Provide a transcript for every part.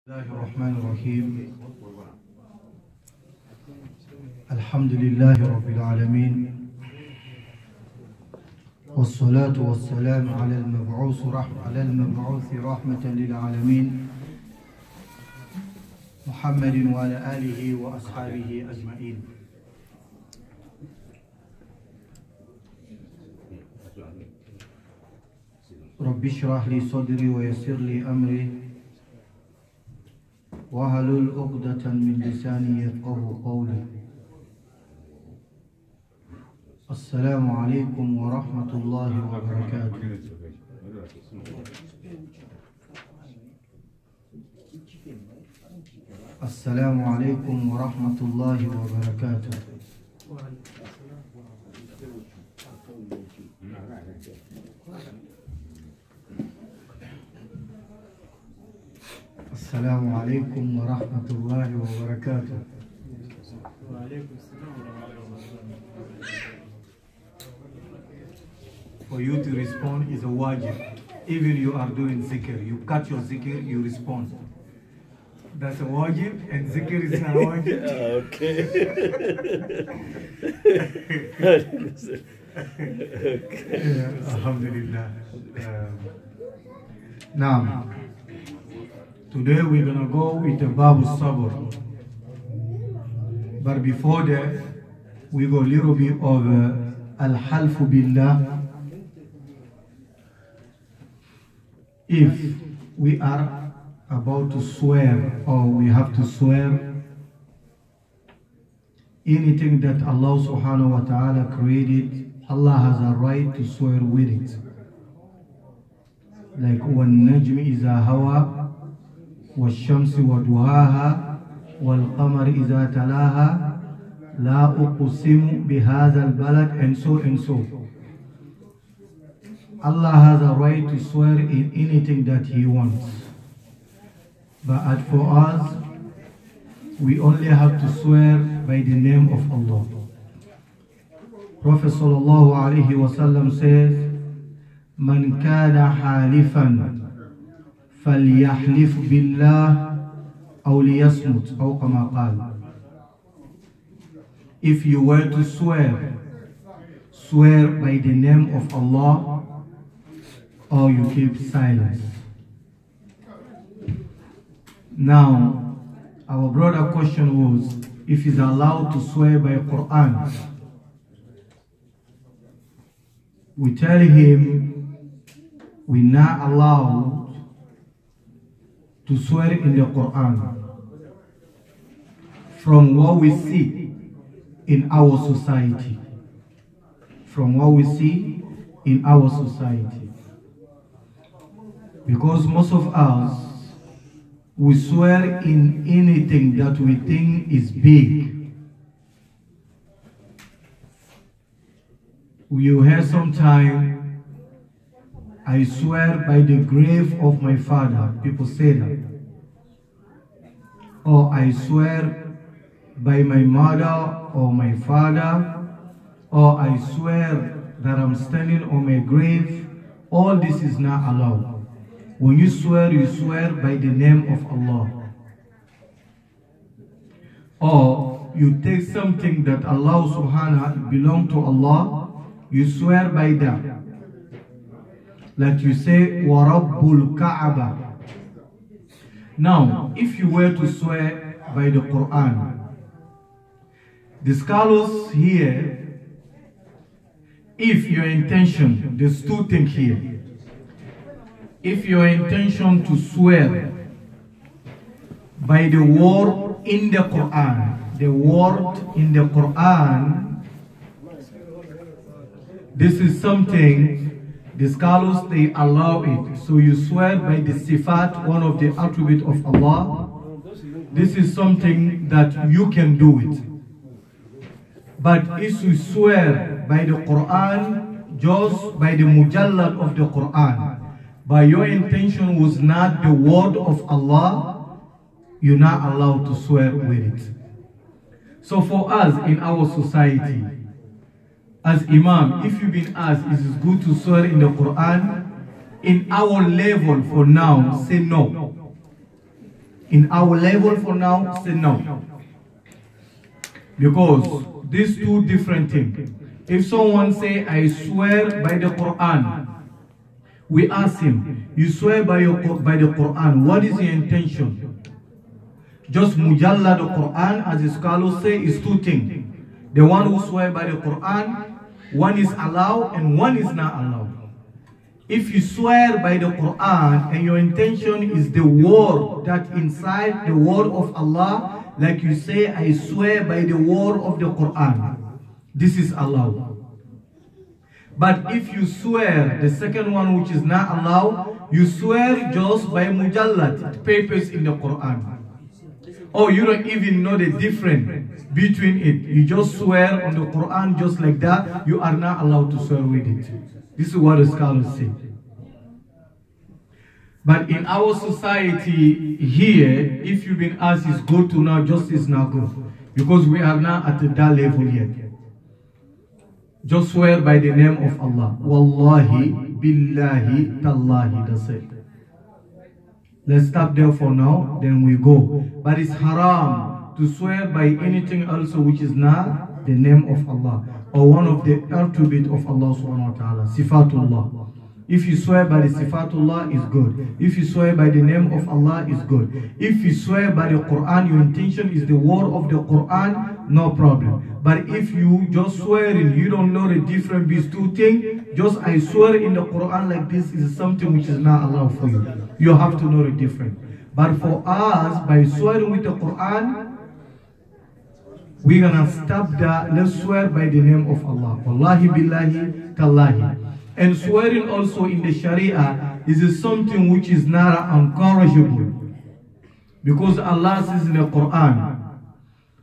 الله الرحمن الرحيم. الحمد لله رب العالمين، والصلاة والسلام على المبعوث رحمة للعالمين محمد وعلى آله وأصحابه أجمعين. رب اشرح لي صدري ويسر لي أمري واحلل عقدة من لساني يفقهوا قولي. السلام عليكم ورحمة الله وبركاته. السلام عليكم ورحمة الله وبركاته. السلام عليكم ورحمة الله وبركاته. For you to respond is a wajib. Even you are doing zikr, you cut your zikr, you respond. That's a wajib, and zikr is not a wajib. Okay. Yeah, alhamdulillah. Now, today we're gonna go with the Babu Sabr. But before that, we go a little bit of Al-Halfu Billah. If we are about to swear, or we have to swear, anything that Allah subhanahu wa ta'ala created, Allah has a right to swear with it. Like وَالنَّجْمِ إِذَا هَوَى والشمس وضحاها والقمر إذا تلاها لا أقسم بهذا البلد, and so and so. Allah has a right to swear in anything that He wants. But as for us, we only have to swear by the name of Allah. Prophet sallallahu alaihi wasallam says, "Man kana halifan فليحلف بالله أو ليصمت أو كما قال." If you were to swear, swear by the name of Allah, or you keep silence. Now, our brother question was, if he's allowed to swear by Quran. We tell him we're not allowed to swear in the Quran from what we see in our society. From what we see in our society. Because most of us, we swear in anything that we think is big. You hear sometime, "I swear by the grave of my father." People say that. Or "I swear by my mother or my father." Or "I swear that I'm standing on my grave." All this is not allowed. When you swear by the name of Allah. Or you take something that Allah subhanahu belong to Allah, you swear by that. Like you say, وَرَبُّ الْكَعْبَةِ. Now, if you were to swear by the Quran, the scholars here, if your intention, there's two things here. If your intention to swear by the word in the Quran, the word in the Quran, this is something the scholars, they allow it. So you swear by the sifat, one of the attributes of Allah. This is something that you can do it. But if you swear by the Quran, just by the mujallad of the Quran, but your intention was not the word of Allah, you're not allowed to swear with it. So for us in our society, as Imam, if you've been asked, is it good to swear in the Quran? In our level for now, say no. In our level for now, say no. Because these two different things. If someone say, I swear by the Quran, we ask him, you swear by the Quran, what is your intention? Just mujalla the Quran, as the scholars say, is two things. The one who swear by the Quran, one is allowed and one is not allowed. If you swear by the Quran and your intention is the word that inside the word of Allah, like you say, I swear by the word of the Quran, this is allowed. But if you swear, the second one which is not allowed, you swear just by mujallad, papers in the Quran. Or you don't even know the difference between it. You just swear on the Quran just like that, you are not allowed to swear with it. This is what the scholars say. But in our society here, if you've been asked is good to know, just is not good. Because we are not at that level yet. Just swear by the name of Allah. Wallahi, billahi, tallahi, that's it. Let's stop there for now, then we go. But it's haram to swear by anything else which is not the name of Allah, or one of the attributes of Allah subhanahu wa ta'ala, sifatullah. If you swear by the sifatullah, is good. If you swear by the name of Allah, is good. If you swear by the Quran, your intention is the word of the Quran, no problem. But if you just swearing, you don't know the difference between two things, just I swear in the Quran like this is something which is not allowed for you. You have to know the difference. But for us, by swearing with the Quran, we're gonna stop that. Let's swear by the name of Allah. Wallahi billahi tallahi. And swearing also in the Sharia is something which is not encourageable. Because Allah says in the Quran,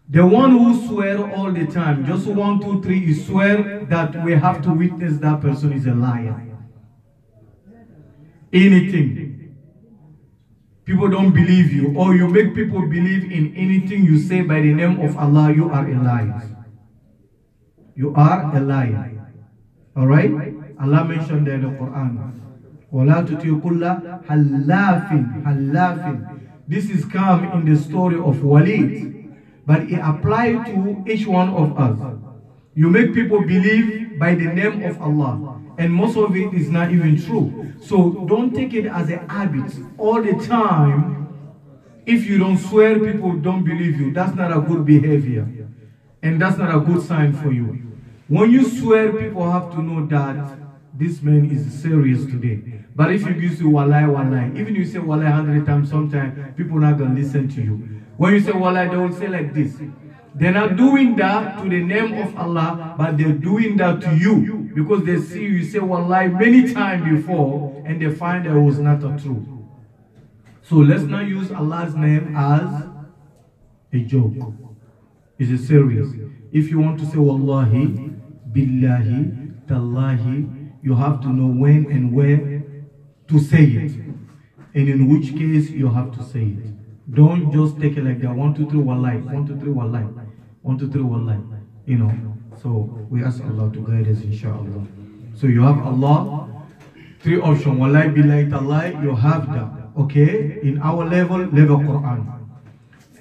the one who swear all the time, just 1, 2, 3, is swear that we have to witness that person is a liar. Anything. People don't believe you, or you make people believe in anything you say by the name of Allah, you are a liar. You are a liar. Alright? Allah mentioned that in the Quran. وَلَا تُطِيعُ كُلَّ حَلَّافٍ حَلَّافٍ. This is come in the story of Walid, but it applies to each one of us. You make people believe by the name of Allah, and most of it is not even true. So don't take it as a habit all the time. If you don't swear, people don't believe you. That's not a good behavior, and that's not a good sign for you. When you swear, people have to know that this man is serious today. But if you use wallahi, wallahi, even if you say wallahi 100 times, sometimes people are not going to listen to you. When you say wallahi, they will say like this. They're not doing that to the name of Allah, but they're doing that to you. Because they see you say wallahi many times before, and they find that it was not a truth. So let's not use Allah's name as a joke. It's serious. If you want to say wallahi, billahi, tallahi, you have to know when and where to say it, and in which case you have to say it. Don't just take it like that. 1, 2, 3, wallahi, 1, 2, 3, wallahi, 1, 2, 3, wallahi. You know. So we ask Allah to guide us, inshallah. So you have Allah, 3 options. Wallahi, billahi, tallahi. You have that. Okay. In our level Quran,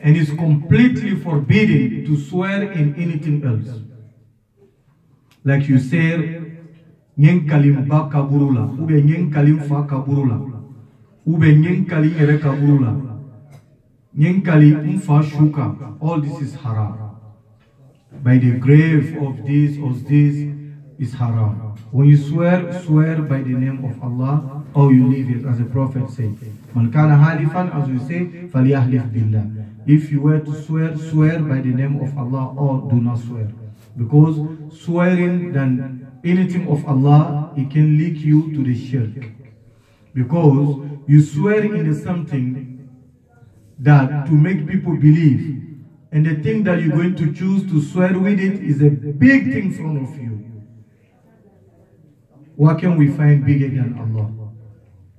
and it's completely forbidden to swear in anything else. Like you say, nyen kalim ba kaburula, ube nyen kalim fa kaburula, ube nyen kalim ere kaburula, nyen kalim fa shuka. All this is haram. By the grave of this or this is haram. When you swear, swear by the name of Allah, or you leave it, as the Prophet said. Man kana halifan, as we say, falyahlif billah. If you were to swear, swear by the name of Allah, or do not swear. Because swearing than anything of Allah, it can lead you to the shirk. Because you swear in something that to make people believe, and the thing that you're going to choose to swear with it is a big thing in front of you. What can we find bigger than Allah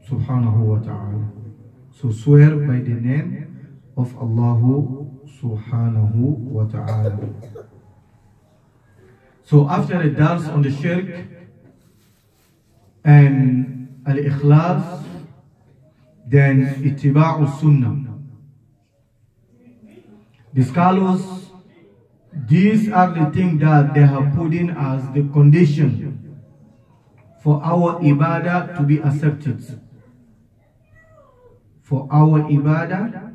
subhanahu wa ta'ala? So swear by the name of Allah subhanahu wa ta'ala. So after the dars on the shirk and al-ikhlas, then ittiba'u sunnah. The scholars, these are the things that they have put in as the condition for our ibadah to be accepted. For our ibadah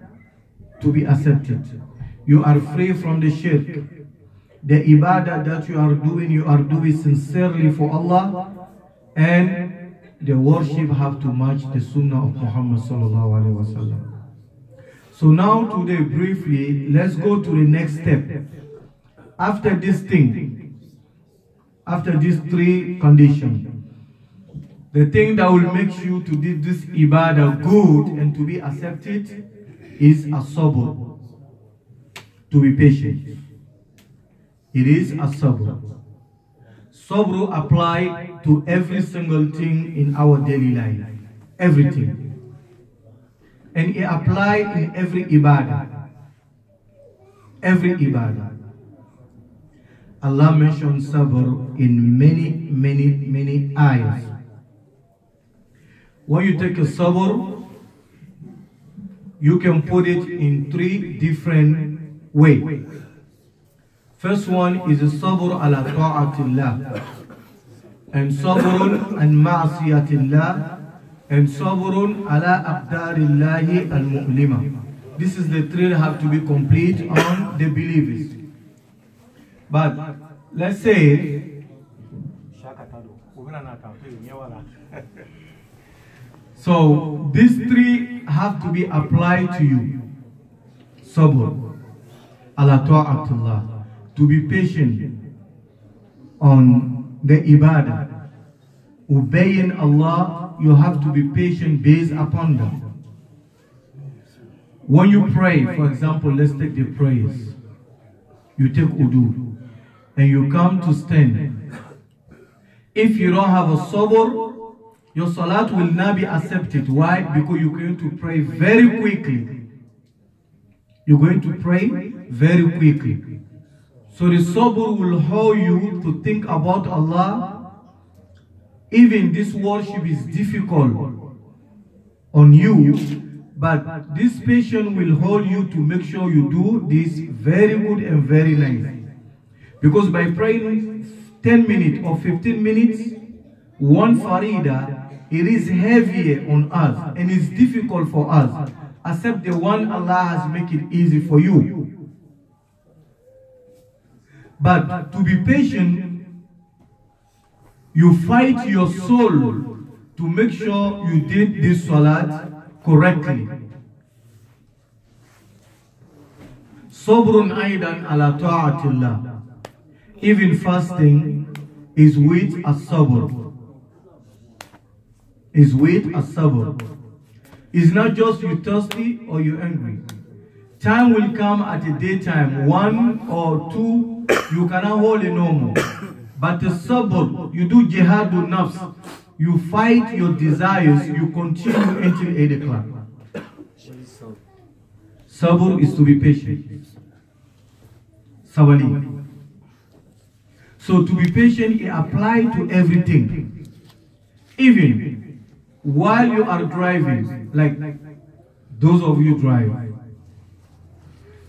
to be accepted. You are free from the shirk. The ibadah that you are doing sincerely for Allah, and the worship have to match the sunnah of Muhammad sallallahu alaihi wasallam. So now today briefly, let's go to the next step. After this thing, after these three conditions, the thing that will make you to do this ibadah good and to be accepted is a sabr, to be patient. It is a sabr. Sabr apply to every single thing in our daily life, everything. And it apply in every ibadah. Every ibadah. Allah mentioned sabr in many ayahs. When you take a sabr, you can put it in three different ways. First one is a sabr ala ta'atillah, and sabrun an ma'asiyatillah, and sabrun ala aqdarillahi al-mu'lima. This is the three that have to be complete on the believers. But let's say, so these three have to be applied to you. Sabr ala ta'atillah, to be patient on the ibadah. Obeying Allah, you have to be patient based upon them. When you pray, for example, let's take the prayers. You take wudu and you come to stand. If you don't have a sabr, your salat will not be accepted. Why? Because you're going to pray very quickly. You're going to pray very quickly. So the sabr will hold you to think about Allah. Even this worship is difficult on you, but this patience will hold you to make sure you do this very good and very nice. Because by praying 10 minutes or 15 minutes, one farida, it is heavier on us and it's difficult for us, except the one Allah has made it easy for you. But to be patient, you fight your soul to make sure you did this salat correctly. Sabrun aidan ala ta'atillah. Even fasting is with a sabr. Is with a sabr. It's not just you thirsty or you angry. Time will come at the daytime, 1 or 2, you cannot hold it no more. But the sabr, you do jihadul nafs, you fight your desires, you continue until 8 o'clock. Sabr is to be patient. Sabali. So to be patient, it applies to everything. Even while you are driving, like those of you drive.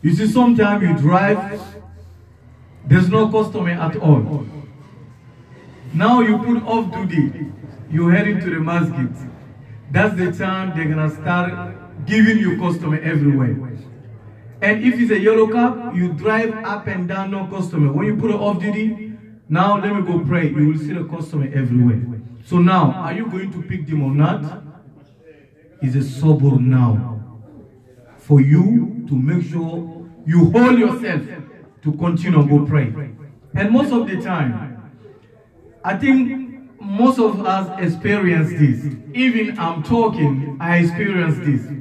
You see, sometimes you drive, there's no customer at all. Now you put off duty, you head into the masjid. That's the time they're gonna start giving you customer everywhere. And if it's a yellow cab, you drive up and down, no customer. When you put it off duty, now let me go pray, you will see the customer everywhere. So now, are you going to pick them or not? It's a sabr now. For you to make sure you hold yourself to continue to go pray. And most of the time, I think most of us experience this. Even I'm talking, I experience this.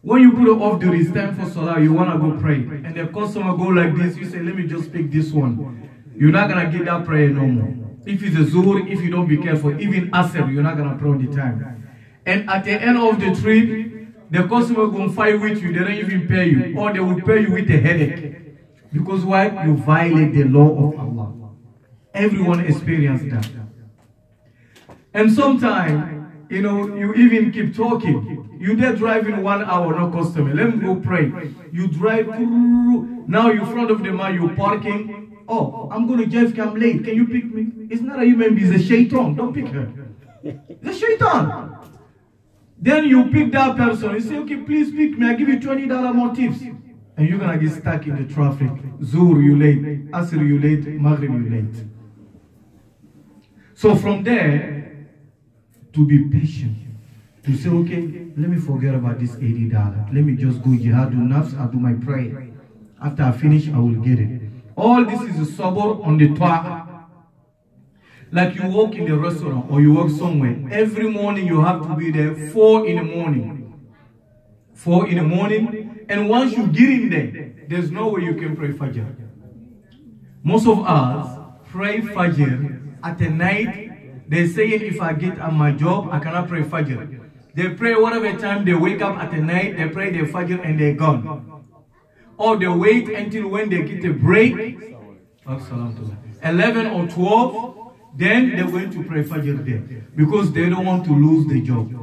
When you put it off duty, it's time for salah, you want to go pray. And the customer go like this, you say, let me just pick this one. You're not going to get that prayer no more. If it's a zuhr, if you don't be careful, even asr, you're not going to pray on the time. And at the end of the trip, the customer going to fight with you, they don't even pay you. Or they will pay you with a headache. Because why? You violate the law of Allah. Everyone experiences that. And sometimes, You know, you even keep talking. You there driving 1 hour, no customer. Let me go pray. You drive through. Now you're in front of the man, you're parking. Oh, I'm going to JFK, I'm late. Can you pick me? It's not a human being, it's a shaitan. Don't pick her. It's a shaitan. Then you pick that person. You say, okay, please pick me. I give you $20 more tips. And you're going to get stuck in the traffic. Zuhr, you late. Asr, you late. Maghrib, you late. So from there, to be patient. To say, okay, let me forget about this $80. Let me just go jihad, do nafs, I'll do my prayer. After I finish, I will get it. All this is a sabr on the ta'ah. Like you walk in the restaurant or you work somewhere. Every morning you have to be there 4 in the morning. 4 in the morning. And once you get in there, there's no way you can pray Fajr. Most of us pray Fajr at the night. They're saying if I get on my job, I cannot pray Fajr. They pray whatever time they wake up at the night, they pray their Fajr and they're gone. Or they wait until when they get a break, 11 or 12, then they're going to pray Fajr there. Because they don't want to lose the job.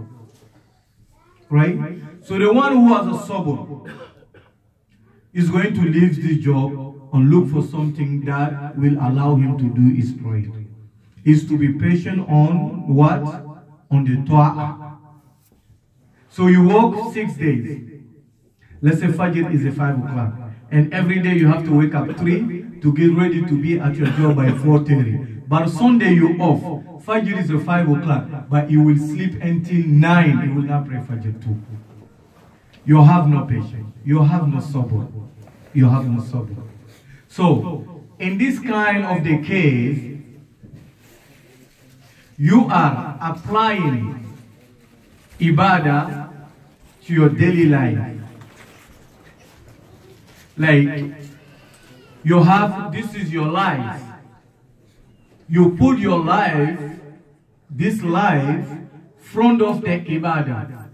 Right? So the one who has a sabr is going to leave this job and look for something that will allow him to do his prayer. Is to be patient on what? On the ta'ah. So you work 6 days. Let's say Fajr is at 5 o'clock. And every day you have to wake up 3 to get ready to be at your job by 4:30. But Sunday you're off. Fajr is at 5 o'clock. But you will sleep until 9. You will not pray Fajr too. You have no patience. You have no sabr. You have no sabr. So, in this kind of the case, you are applying ibadah to your daily life. Like, you have, this is your life. You put your life, this life, front of the ibadah.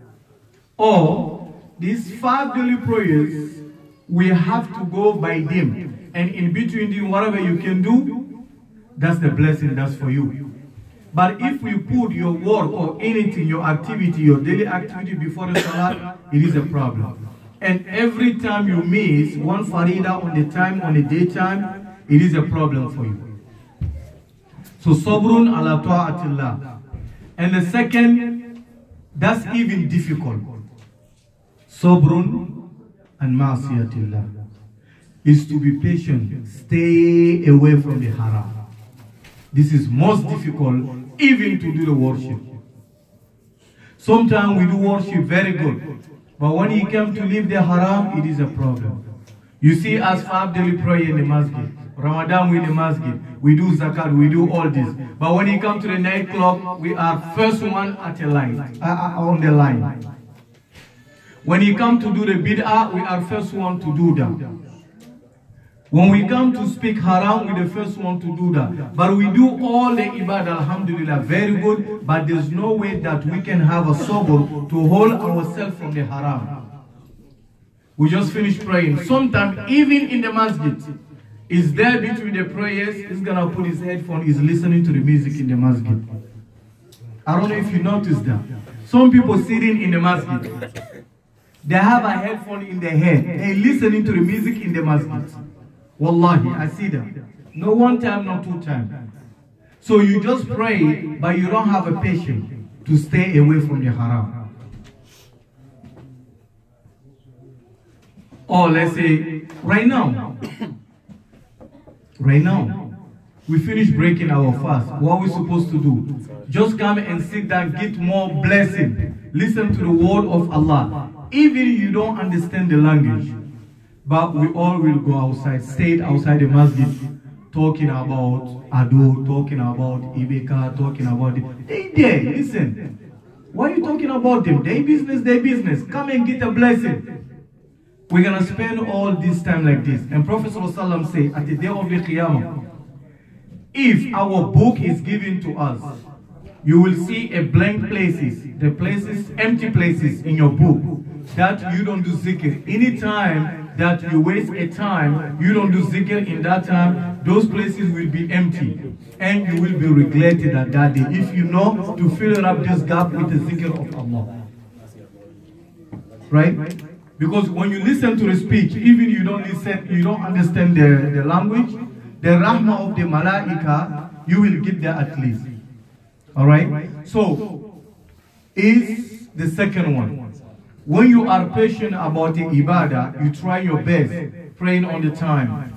Or, these 5 daily prayers, we have to go by them. And in between them, whatever you can do, that's the blessing, that's for you. But if we put your work or anything, your activity, your daily activity before the salat, it is a problem. And every time you miss one farida on the time, on the daytime, it is a problem for you. So sabrun ala ta'atillah. And the second, that's even difficult. Sabrun and ma'asiyatillah is to be patient, stay away from the haram. This is most difficult, even to do the worship. Sometimes we do worship very good, but when you come to leave the haram, it is a problem. You see us 5 daily prayer in the masjid, Ramadan we in the masjid, we do zakat, we do all this. But when you come to the nightclub, we are first one at the line, on the line. When you come to do the bid'ah, we are first one to do that. When we come to speak haram, we're the first one to do that. But we do all the ibadah, alhamdulillah, very good. But there's no way that we can have a sabr to hold ourselves from the haram. We just finished praying. Sometimes, even in the masjid, is there between the prayers, he's going to put his headphone, he's listening to the music in the masjid. I don't know if you noticed that. Some people sitting in the masjid, they have a headphone in their head. They're listening to the music in the masjid. Wallahi, I see that. No 1 time, not 2 times. So you just pray, but you don't have a patience to stay away from the haram. Or let's say, right now, we finish breaking our fast. What are we supposed to do? Just come and sit down, get more blessing. Listen to the word of Allah. Even if you don't understand the language. But we all will go outside, stay outside the masjid, talking about Ado, talking about Ibeka, talking about it. They there, listen. Why are you talking about them? They business. Come and get a blessing. We're going to spend all this time like this. And Prophet ﷺ said, at the day of the Qiyamah, if our book is given to us, you will see a blank places, the places, empty places in your book that you don't do zikr. Anytime that you waste a time, you don't do zikr in that time, those places will be empty. And you will be regretted at that day if you know to fill up this gap with the zikr of Allah. Right? Because when you listen to the speech, even you don't listen, you don't understand the language, the rahmah of the malaika, you will get there at least. Alright? So, is the second one. When you are patient about the ibadah, you try your best, praying on the time,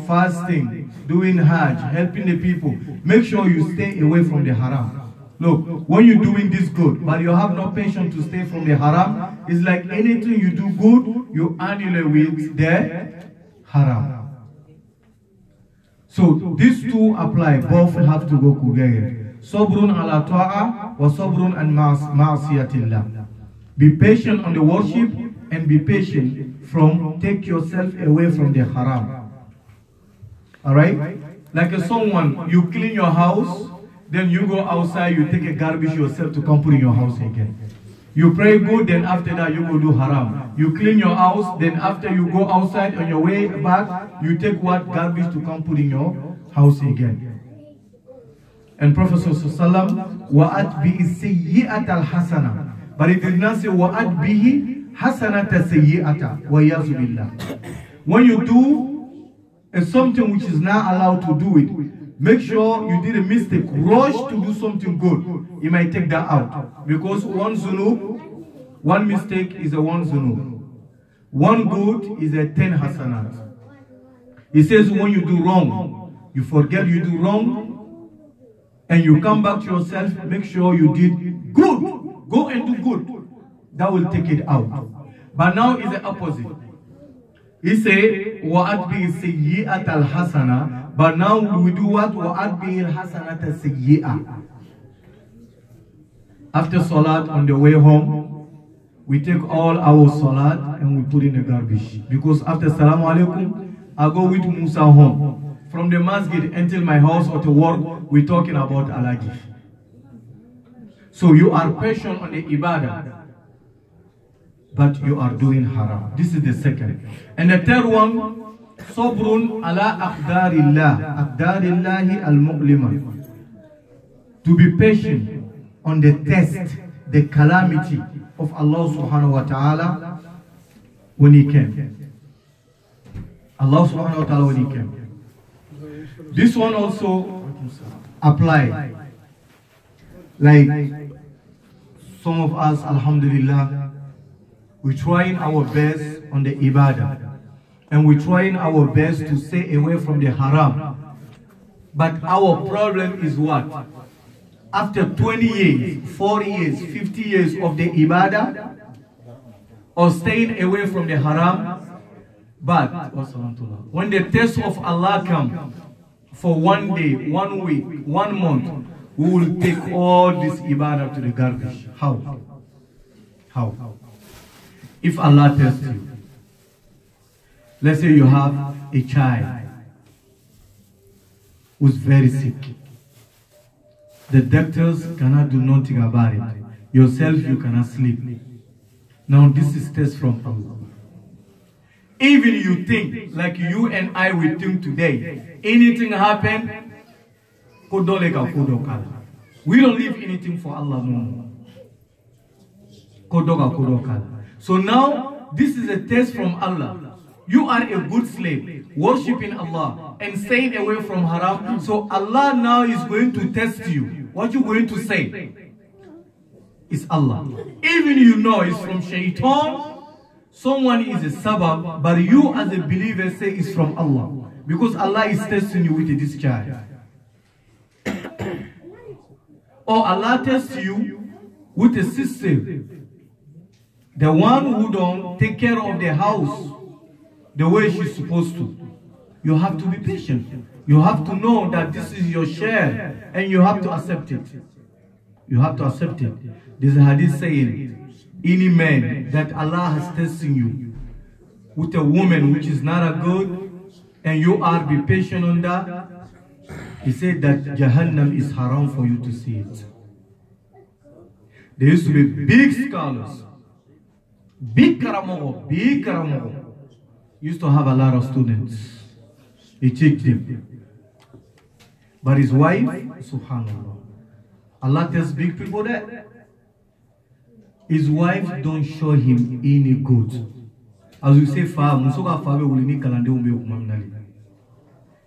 fasting, doing hajj, helping the people. Make sure you stay away from the haram. Look, when you're doing this good, but you have no patience to stay from the haram, it's like anything you do good, you annihilate with the haram. So these two apply, both have to go together. Sabrun ala ta'a wa sabrun an ma'asiyatillah. Be patient on the worship and be patient from take yourself away from the haram. Alright? Like someone, you clean your house, then you go outside, you take a garbage yourself to come put in your house again. You pray good, then after that you go do haram. You clean your house, then after you go outside on your way back, you take what garbage to come put in your house again. And Prophet Sallallahu Alaihi Wasallam, al-hasana. But it did not say وَأَتْبِهِ حَسَنَةَ سَيِّئَةَ وَيَعْذُ بِاللَّهِ. When you do something which is not allowed to do it, make sure you did a mistake. Rush to do something good. You might take that out. Because one zunub, one mistake is a one zunub. One good is a 10 hasanat. He says when you do wrong, you forget you do wrong, and you come back to yourself, make sure you did good. Go and do good. That will take it out. But now it's the opposite. He say, وَأَتْبِهِ السَّيِّئَةَ الْحَسَنَةَ. But now we do what? وَأَتْبِهِ الْحَسَنَةَ السَّيِّئَةَ. After salat on the way home, we take all our salat and we put in the garbage. Because after salamu alaikum, I go with Musa home. From the masjid until my house or to work, we're talking about alagi. So you are patient on the ibadah, but you are doing haram. This is the second. And the third one, sabrun ala aqdarillahi al-mu'lima. To be patient on the test, the calamity of Allah subhanahu wa ta'ala when He came. Allah subhanahu wa ta'ala when He came. This one also apply. Like some of us, alhamdulillah, we're trying our best on the ibadah. And we're trying our best to stay away from the haram. But our problem is what? After 20 years, 40 years, 50 years of the ibadah, or staying away from the haram, but when the test of Allah comes, for one day, 1 week, 1 month, we will take all this ibadah to the garbage. How? How? If Allah tests you, let's say you have a child who's very sick. The doctors cannot do nothing about it. Yourself, you cannot sleep. Now this is test from Allah. Even you think, like you and I will think today, anything happen, we don't leave anything for Allah. No. So now, this is a test from Allah. You are a good slave, worshipping Allah and staying away from haram. So Allah now is going to test you. What you going to say? It's Allah. Even you know it's from shaitan, someone is a sabab, but you as a believer say it's from Allah. Because Allah is testing you with this child. Or Allah tests you with a sister. The one who don't take care of the house the way she's supposed to. You have to be patient. You have to know that this is your share and you have to accept it. You have to accept it. There's a hadith saying, any man that Allah has testing you with a woman which is not a good and you are be patient on that, he said that Jahannam is haram for you to see it. There used to be big scholars, big Karamogo. Used to have a lot of students. He checked him. But his wife, subhanallah, Allah tells big people that his wife don't show him any good. As we say,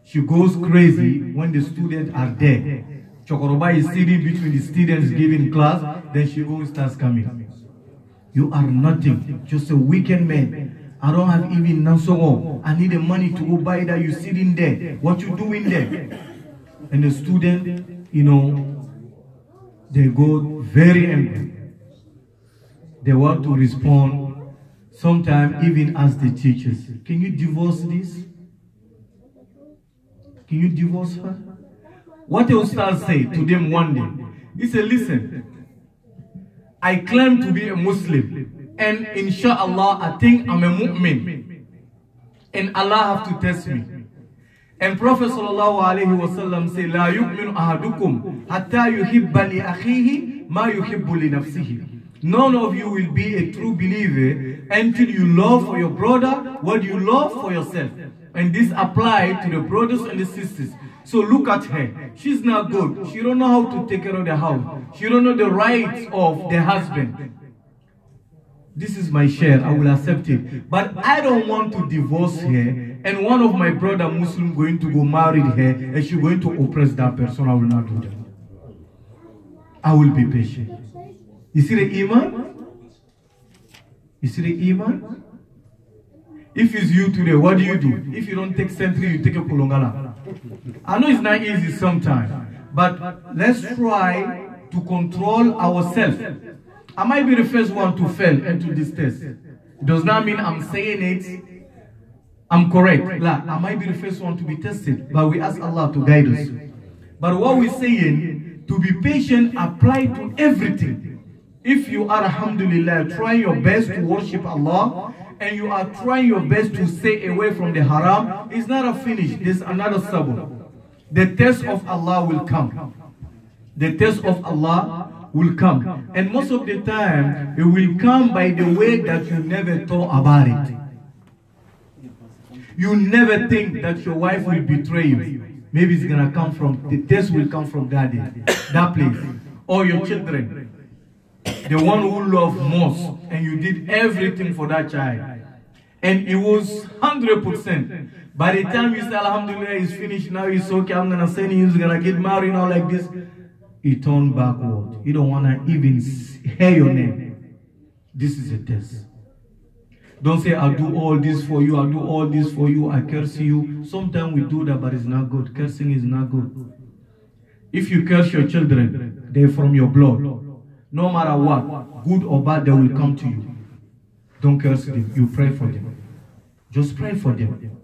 she goes crazy when the students are there. Chokoroba is sitting between the students giving class, then she goes starts coming. You are nothing, just a weekend man. I don't have even Nansongo. I need the money to go buy that. You sitting there. What you doing there? And the student, you know, they go very angry. They want to respond. Sometimes even ask the teachers, can you divorce this? Can you divorce her? What the Ustaz say to them one day? He said, listen, I claim to be a Muslim, and inshallah I think I'm a mu'min, and Allah have to test me. And Prophet sallallahu alaihi wasallam say, La yu'minu ahadukum hatta yuhibba li akhihi ma yuhibbu li nafsihi. None of you will be a true believer until you love for your brother what you love for yourself. And this applies to the brothers and the sisters. So look at her. She's not good. She don't know how to take care of the house. She don't know the rights of the husband. This is my share. I will accept it. But I don't want to divorce her. And one of my brother Muslim going to go marry her. And she's going to oppress that person. I will not do that. I will be patient. You see the iman? You see the iman? If it's you today, what do you do? If you don't take century, you take a Kulongala. I know it's not easy sometimes, but let's try to control ourselves. I might be the first one to fail into this test. It does not mean I'm saying it, I'm correct. Like, I might be the first one to be tested, but we ask Allah to guide us. But what we're saying, to be patient, apply to everything. If you are, alhamdulillah, trying your best to worship Allah, and you are trying your best to stay away from the haram, it's not a finish. There's another sabr. The test of Allah will come. The test of Allah will come. And most of the time, it will come by the way that you never thought about it. You never think that your wife will betray you. Maybe it's going to come from, the test will come from that day, that place. Or your children. The one who loved most, and you did everything for that child. And it was 100%. By the time you say, alhamdulillah, it's finished, now it's okay, I'm going to send you, he's going to get married now like this. He turned backward. He don't want to even hear your name. This is a test. Don't say, I'll do all this for you, I'll do all this for you, I curse you. Sometimes we do that, but it's not good. Cursing is not good. If you curse your children, they're from your blood. No matter what, good or bad, they will come to you. Don't curse them. You pray for them. Just pray for them.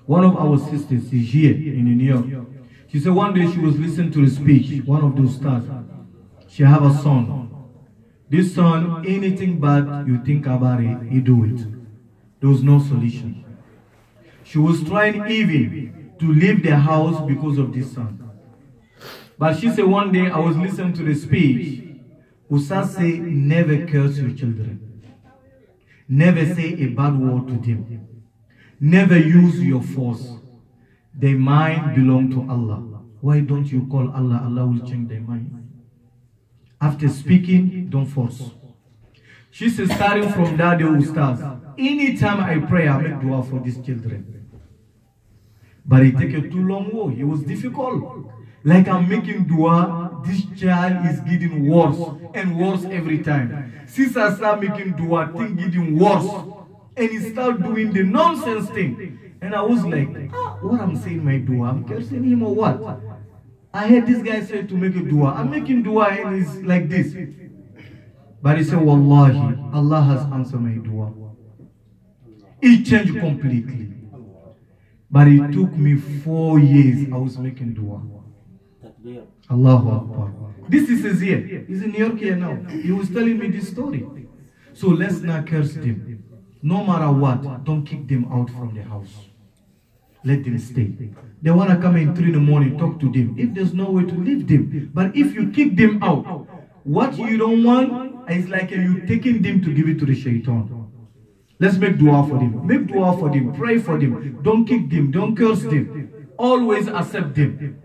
One of our sisters is here in New York. She said one day she was listening to the speech, one of those stars. She have a son. This son, anything bad you think about it, he do it. There was no solution. She was trying even to leave the house because of this son. But she said one day, I was listening to the speech, Usa say, never curse your children. Never say a bad word to them. Never use your force. Their mind belong to Allah. Why don't you call Allah? Allah will change their mind. After speaking, don't force. She said, starting from that day, Ustaz, anytime I pray, I make dua for these children. But it took a too long way. It was difficult. Like I'm making dua, this child is getting worse and worse every time. Since I start making dua, things getting worse. And he start doing the nonsense thing. And I was like, what I'm saying my dua? I'm cursing him or what? I heard this guy say to make a dua. I'm making dua and he's like this. But he said, Wallahi, Allah has answered my dua. It changed completely. But it took me 4 years I was making dua. Allahu Akbar. This is his here. He's in New York here now. He was telling me this story. So let's not curse them. No matter what, don't kick them out from the house. Let them stay. They want to come in 3 in the morning, talk to them. If there's no way to leave them. But if you kick them out, What you don't want is like you taking them to give it to the shaitan. Let's make dua for them. Make dua for them. Pray for them. Don't kick them. Don't curse them. Always accept them.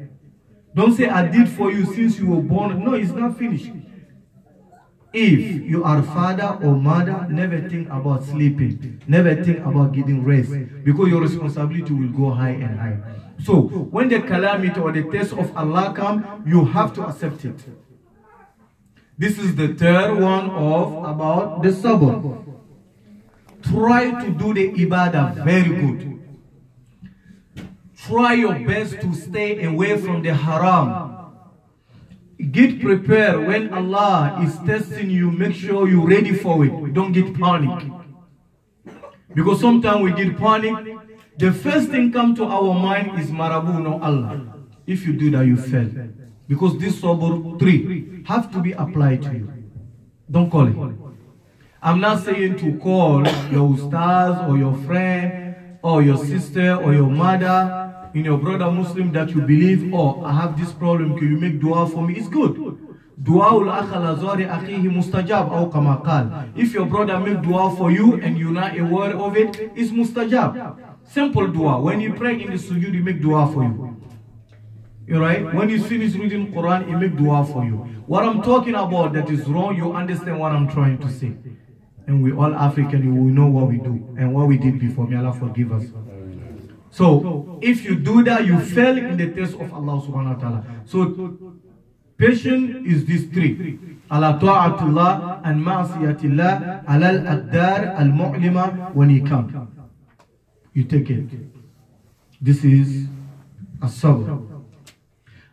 Don't say, I did for you since you were born. No, it's not finished. If you are father or mother, never think about sleeping. Never think about getting rest. Because your responsibility will go high and high. So, when the calamity or the test of Allah come, you have to accept it. This is the third one of about the sabr. Try to do the ibadah very good. Try your best to stay away from the haram. Get prepared when Allah is testing you. Make sure you're ready for it. Don't get panic. Because sometimes we get panic. The first thing come to our mind is Marabu, no Allah. If you do that, you fail. Because this sabr 3 have to be applied to you. Don't call it. I'm not saying to call your ustaz or your friend or your sister or your mother in your brother Muslim that you believe, oh, I have this problem, can you make dua for me? It's good. Dua mustajab aw kama qal. If your brother make dua for you and you're not aware of it, it's mustajab. Simple dua. When you pray in the sujood, he make dua for you. Alright? When you finish reading Quran, he make dua for you. What I'm talking about that is wrong, you understand what I'm trying to say. And we all African, we know what we do and what we did before. May Allah forgive us. So, if you do that, you fail in the test of Allah subhanahu wa ta'ala. So, patience is this 3. Ala ta'atullah and ma'asiyatillah alal aqdar al-mu'lima when he comes. You take it. This is as-sabr.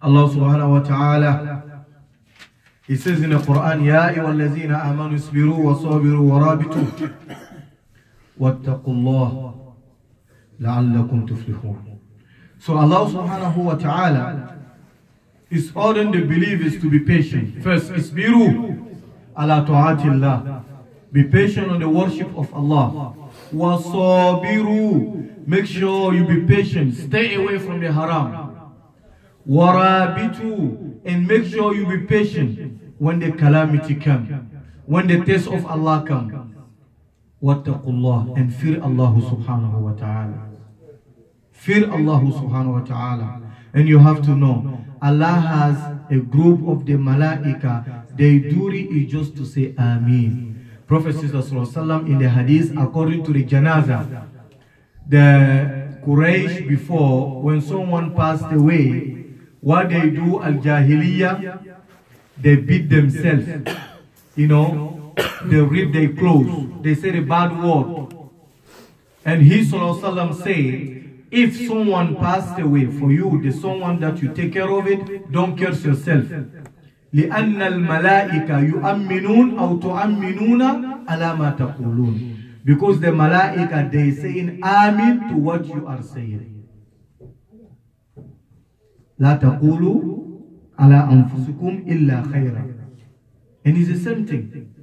Allah subhanahu wa ta'ala, He says in the Quran, Ya ayyuhallazina amanu isbiru wa sabiru wa rabitu wattaqullah la'allakum tuflihun. So Allah subhanahu wa ta'ala is ordering the believers to be patient. First, isbiru ala ta'atillah. Be patient on the worship of Allah. Wa sabiru. Make sure you be patient. Stay away from the haram. Wa rabitu. And make sure you be patient when the calamity comes. When the test of Allah comes. Wattaqullah. And fear Allah subhanahu wa ta'ala. Fear Allah subhanahu wa ta'ala. And you have to know, Allah has a group of the malaika. Their duty is just to say Ameen. Prophet ﷺ in the hadith, according to the janazah, the Quraysh before, when someone passed away, what they do, al-jahiliyyah, they beat themselves. You know, they rip their clothes. They say the bad word. And he ﷺ say, if someone passed away for you, the someone that you take care of it, don't curse yourself. لأن الملائكة يؤمنون أو تؤمنون على ما تقولون. Because the malaika, they saying Amin to what you are saying. لا تقولوا على أنفسكم إلا خيرا. And it's the same thing.